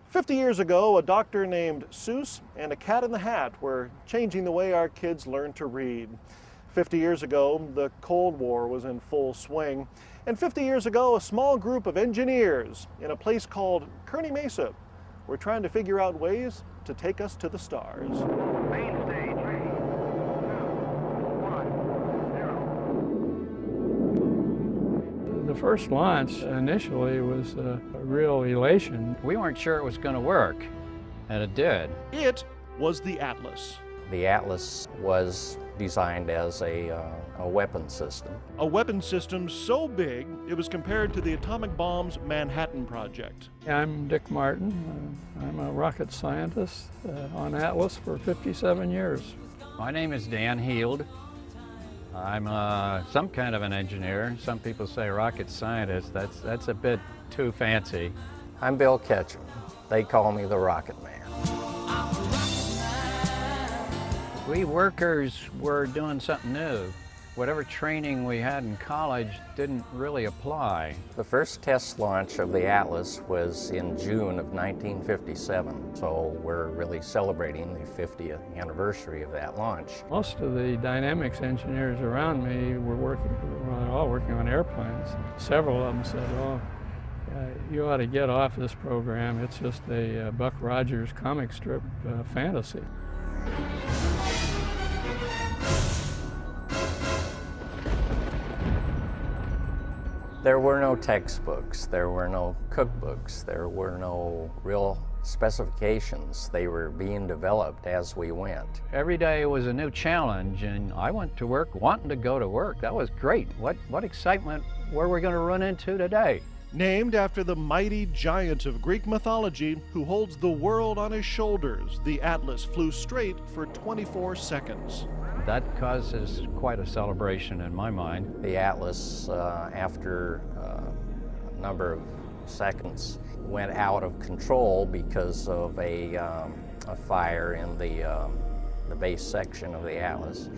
50 years ago, a doctor named Seuss and a cat in the hat were changing the way our kids learn to read. 50 years ago, the Cold War was in full swing. And 50 years ago, a small group of engineers in a place called Kearney Mesa were trying to figure out ways to take us to the stars. Main stage, 3, 2, 1, 0. The first launch initially was a real elation. We weren't sure it was going to work, and it did. It was the Atlas. The Atlas was designed as a weapon system. A weapon system so big, it was compared to the atomic bomb's Manhattan Project. I'm Dick Martin. I'm a rocket scientist on Atlas for 57 years. My name is Dan Heald. I'm some kind of an engineer. Some people say rocket scientist. That's a bit too fancy. I'm Bill Ketchum. They call me the Rocket Man. We workers were doing something new. Whatever training we had in college didn't really apply. The first test launch of the Atlas was in June of 1957, so we're really celebrating the 50th anniversary of that launch. Most of the dynamics engineers around me were all working on airplanes. Several of them said, "Oh, you ought to get off this program. It's just a Buck Rogers comic strip fantasy." There were no textbooks, there were no cookbooks, there were no real specifications. They were being developed as we went. Every day was a new challenge, and I went to work wanting to go to work. That was great. What excitement were we going to run into today? Named after the mighty giant of Greek mythology who holds the world on his shoulders, the Atlas flew straight for 24 seconds. That causes quite a celebration in my mind. The Atlas, after a number of seconds, went out of control because of a fire in the base section of the Atlas.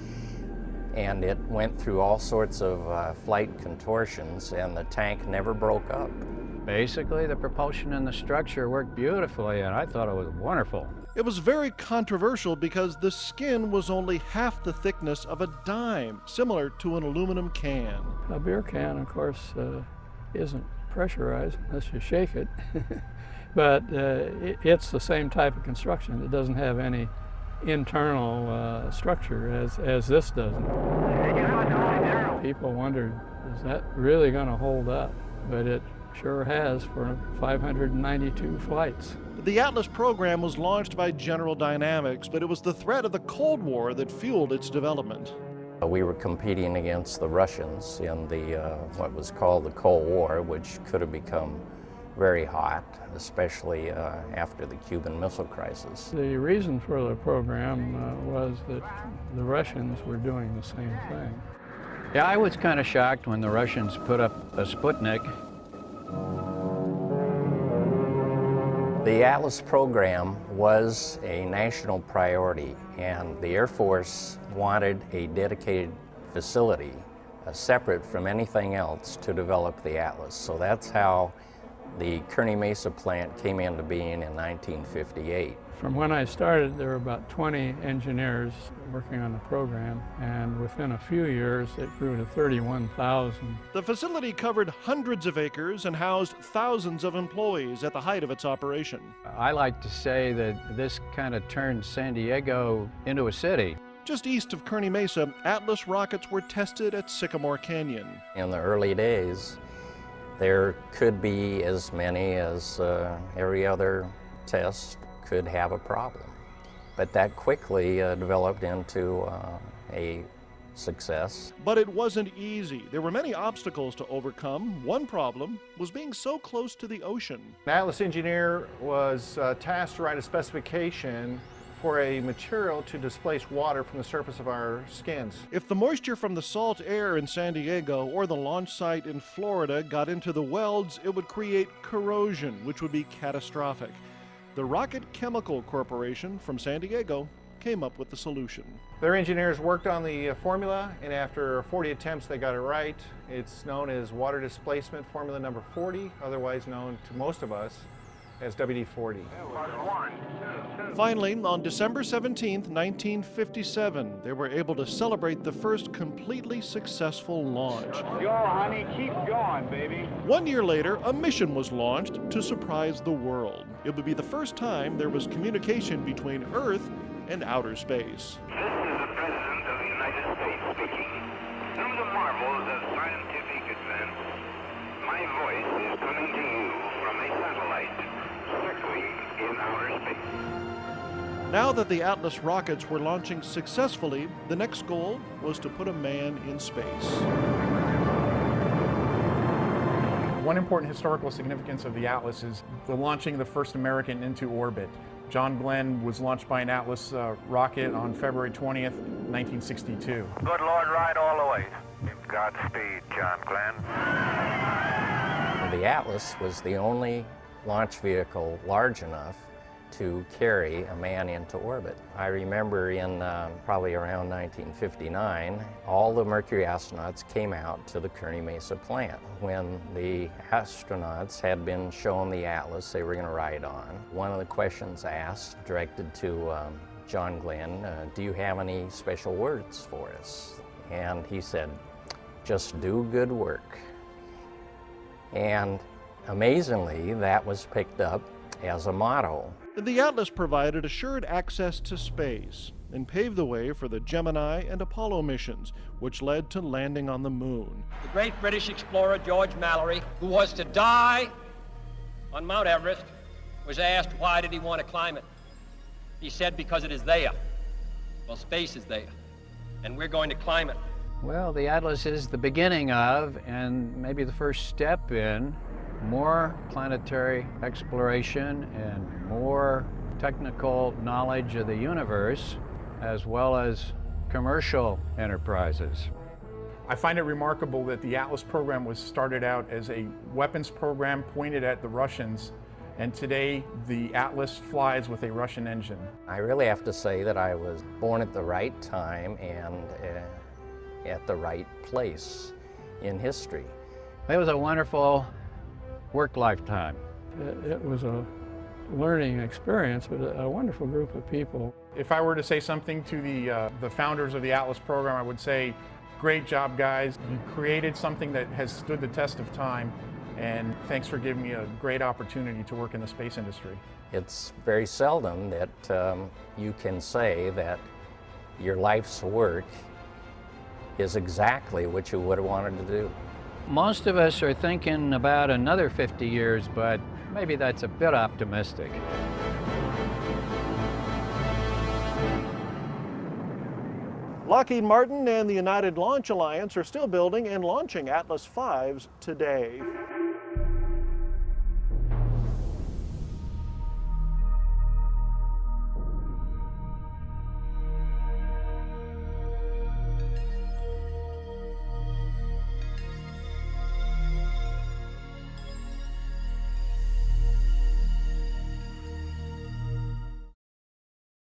And it went through all sorts of flight contortions, and the tank never broke up. Basically, the propulsion and the structure worked beautifully, and I thought it was wonderful. It was very controversial because the skin was only half the thickness of a dime, similar to an aluminum can. A beer can, of course, isn't pressurized unless you shake it, but it's the same type of construction. It doesn't have any internal structure as this does. People wondered, is that really going to hold up? But it sure has for 592 flights. The Atlas program was launched by General Dynamics, but it was the threat of the Cold War that fueled its development. We were competing against the Russians in the what was called the Cold War, which could have become very hot, especially after the Cuban Missile Crisis. The reason for the program was that the Russians were doing the same thing. Yeah, I was kind of shocked when the Russians put up a Sputnik. The Atlas program was a national priority, and the Air Force wanted a dedicated facility separate from anything else to develop the Atlas. So that's how the Kearney Mesa plant came into being in 1958. From when I started, there were about 20 engineers working on the program, and within a few years, it grew to 31,000. The facility covered hundreds of acres and housed thousands of employees at the height of its operation. I like to say that this kind of turned San Diego into a city. Just east of Kearney Mesa, Atlas rockets were tested at Sycamore Canyon. In the early days, there could be as many as every other test could have a problem. But that quickly developed into a success. But it wasn't easy. There were many obstacles to overcome. One problem was being so close to the ocean. An Atlas engineer was tasked to write a specification for a material to displace water from the surface of our skins. If the moisture from the salt air in San Diego or the launch site in Florida got into the welds, it would create corrosion, which would be catastrophic. The Rocket Chemical Corporation from San Diego came up with the solution. Their engineers worked on the formula, and after 40 attempts they got it right. It's known as water displacement formula number 40, otherwise known to most of us as WD-40. Finally, on December 17, 1957, they were able to celebrate the first completely successful launch. Go, honey, keep going, baby. 1 year later, a mission was launched to surprise the world. It would be the first time there was communication between Earth and outer space. This is the President of the United States speaking. Through the marvels of scientific advance, my voice is coming to you from a satellite circling in outer space. Now that the Atlas rockets were launching successfully, the next goal was to put a man in space. One important historical significance of the Atlas is the launching the first American into orbit. John Glenn was launched by an Atlas rocket on February 20th, 1962. Good Lord, ride all the way. Godspeed, John Glenn. The Atlas was the only launch vehicle large enough to carry a man into orbit. I remember in probably around 1959, all the Mercury astronauts came out to the Kearney Mesa plant. When the astronauts had been shown the Atlas they were going to ride on, one of the questions asked, directed to John Glenn, do you have any special words for us? And he said, just do good work. And amazingly, that was picked up as a motto. The Atlas provided assured access to space and paved the way for the Gemini and Apollo missions, which led to landing on the moon. The great British explorer George Mallory, who was to die on Mount Everest, was asked why did he want to climb it. He said because it is there. Well, space is there, and we're going to climb it. Well, the Atlas is the beginning of, and maybe the first step in, more planetary exploration and more technical knowledge of the universe, as well as commercial enterprises. I find it remarkable that the Atlas program was started out as a weapons program pointed at the Russians, and today the Atlas flies with a Russian engine. I really have to say that I was born at the right time and at the right place in history. It was a wonderful work lifetime. It was a learning experience with a wonderful group of people. If I were to say something to the founders of the Atlas program, I would say, great job, guys. You created something that has stood the test of time, and thanks for giving me a great opportunity to work in the space industry. It's very seldom that you can say that your life's work is exactly what you would have wanted to do. Most of us are thinking about another 50 years, but maybe that's a bit optimistic. Lockheed Martin and the United Launch Alliance are still building and launching Atlas V's today.